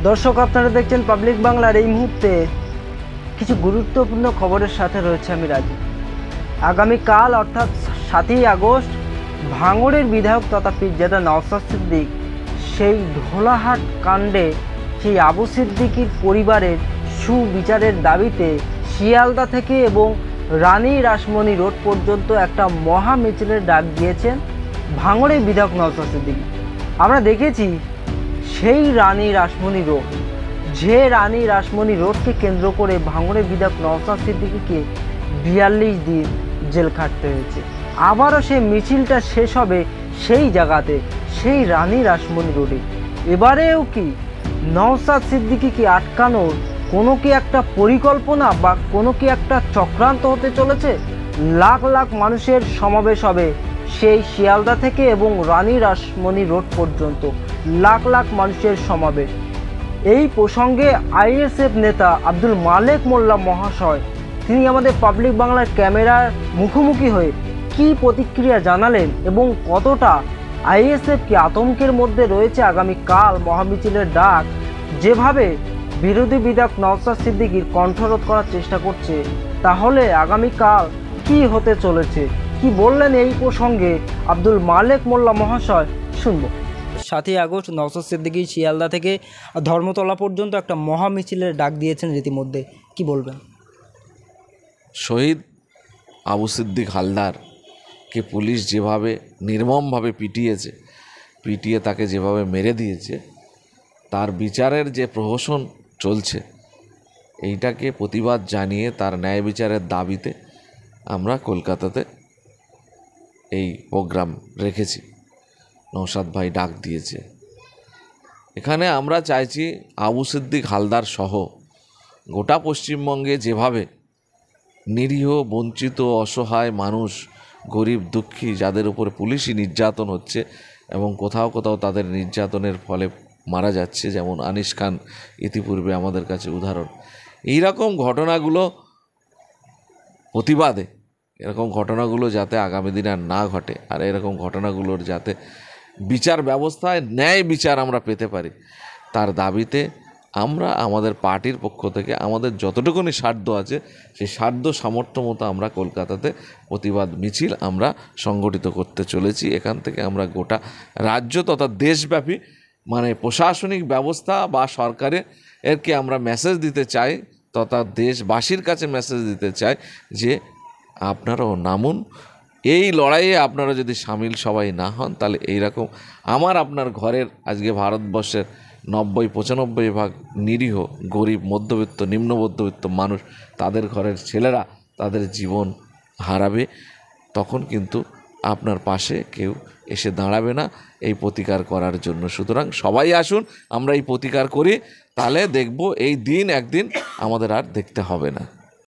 দর্শক, আপনারা দেখছেন পাবলিক বাংলার। এই মুহূর্তে কিছু গুরুত্বপূর্ণ খবরের সাথে রয়েছে আমি রাজু। আগামীকাল অর্থাৎ 7ই আগস্ট ভাঙড়ের বিধায়ক তথা পীরজাদা নওশাদ সিদ্দিক সেই ধোলাহাট কাণ্ডে সেই আবু সিদ্দিকির পরিবারের সুবিচারের দাবিতে শিয়ালদা থেকে এবং রানী রাসমণি রোড পর্যন্ত একটা মহা মিছিলের ডাক দিয়েছেন ভাঙড়ের বিধায়ক নওশাদ সিদ্দিকি। আমরা দেখেছি সেই রানী রাসমণি রোড, যে রানী রাসমণি রোডকে কেন্দ্র করে ভাঙড়ের বিধায়ক নওশাদ সিদ্দিকিকে 42 দিন জেল খাটতে হয়েছে। আবারও সেই মিছিলটা শেষ হবে সেই জায়গাতে, সেই রানী রাসমণি রোডে। এবারেও কি নওশাদ সিদ্দিকিকে আটকানোর কোনো কি একটা পরিকল্পনা বা কোনো কি একটা চক্রান্ত হতে চলেছে? লাখ লাখ মানুষের সমাবেশ হবে সেই শিয়ালদা থেকে এবং রানী রাসমণি রোড পর্যন্ত, লাখ লাখ মানুষের সমাবেশ। এই প্রসঙ্গে আইএসএফ নেতা আব্দুল মালেক মোল্লা মহাশয় তিনি আমাদের পাবলিক বাংলার ক্যামেরার মুখোমুখি হয়ে কি প্রতিক্রিয়া জানালেন এবং কতটা আইএসএফ কি আতঙ্কের মধ্যে রয়েছে আগামীকাল মহামিছিলের ডাক যেভাবে বিরোধী বিধায়ক নওশাদ সিদ্দিকির কণ্ঠরোধ করার চেষ্টা করছে, তাহলে আগামীকাল কি হতে চলেছে, কি বললেন এই প্রসঙ্গে আব্দুল মালেক মোল্লা মহাশয়, শুনব। 7ই আগস্ট নওশাদ সিদ্দিকী শিয়ালদা থেকে ধর্মতলা পর্যন্ত একটা মহা মিছিলের ডাক দিয়েছেন রীতিমধ্যে, কি বলবেন? শহীদ আবু সিদ্দিক হালদারকে পুলিশ যেভাবে নির্মমভাবে পিটিয়ে তাকে যেভাবে মেরে দিয়েছে, তার বিচারের যে প্রহসন চলছে, এইটাকে প্রতিবাদ জানিয়ে তার ন্যায় বিচারের দাবিতে আমরা কলকাতাতে এই প্রোগ্রাম রেখেছি। নওশাদ ভাই ডাক দিয়েছে। এখানে আমরা চাইছি আবু সিদ্দিক হালদার সহ গোটা পশ্চিমবঙ্গে যেভাবে নিরীহ, বঞ্চিত, অসহায় মানুষ, গরিব, দুঃখী, যাদের উপরে পুলিশি নির্যাতন হচ্ছে এবং কোথাও কোথাও তাদের নির্যাতনের ফলে মারা যাচ্ছে, যেমন আনিস খান ইতিপূর্বে আমাদের কাছে উদাহরণ। এইরকম ঘটনাগুলো প্রতিবাদে, এরকম ঘটনাগুলো যাতে আগামী দিনে আর না ঘটে, আর এরকম ঘটনাগুলোর যাতে বিচার ব্যবস্থায় ন্যায় বিচার আমরা পেতে পারি, তার দাবিতে আমরা আমাদের পার্টির পক্ষ থেকে আমাদের যতটুকুনি সাধ্য আছে সেই সাধ্য সামর্থ্য মতো আমরা কলকাতাতে প্রতিবাদ মিছিল আমরা সংগঠিত করতে চলেছি। এখান থেকে আমরা গোটা রাজ্য তথা দেশব্যাপী প্রশাসনিক ব্যবস্থা বা সরকারের এরকে আমরা মেসেজ দিতে চাই, তথা দেশবাসীর কাছে মেসেজ দিতে চাই যে আপনারাও নামুন এই লড়াইয়ে। আপনারা যদি সামিল সবাই না হন, তাহলে এইরকম আপনার ঘরের আজকে ভারতবর্ষের 90-95% নিরীহ, গরিব, মধ্যবিত্ত, নিম্ন মধ্যবিত্ত মানুষ, তাদের ঘরের ছেলেরা তাদের জীবন হারাবে। তখন কিন্তু আপনার পাশে কেউ এসে দাঁড়াবে না এই প্রতিকার করার জন্য। সুতরাং সবাই আসুন, আমরা এই প্রতিকার করি, তাহলে দেখব এই দিন একদিন আমাদের আর দেখতে হবে না।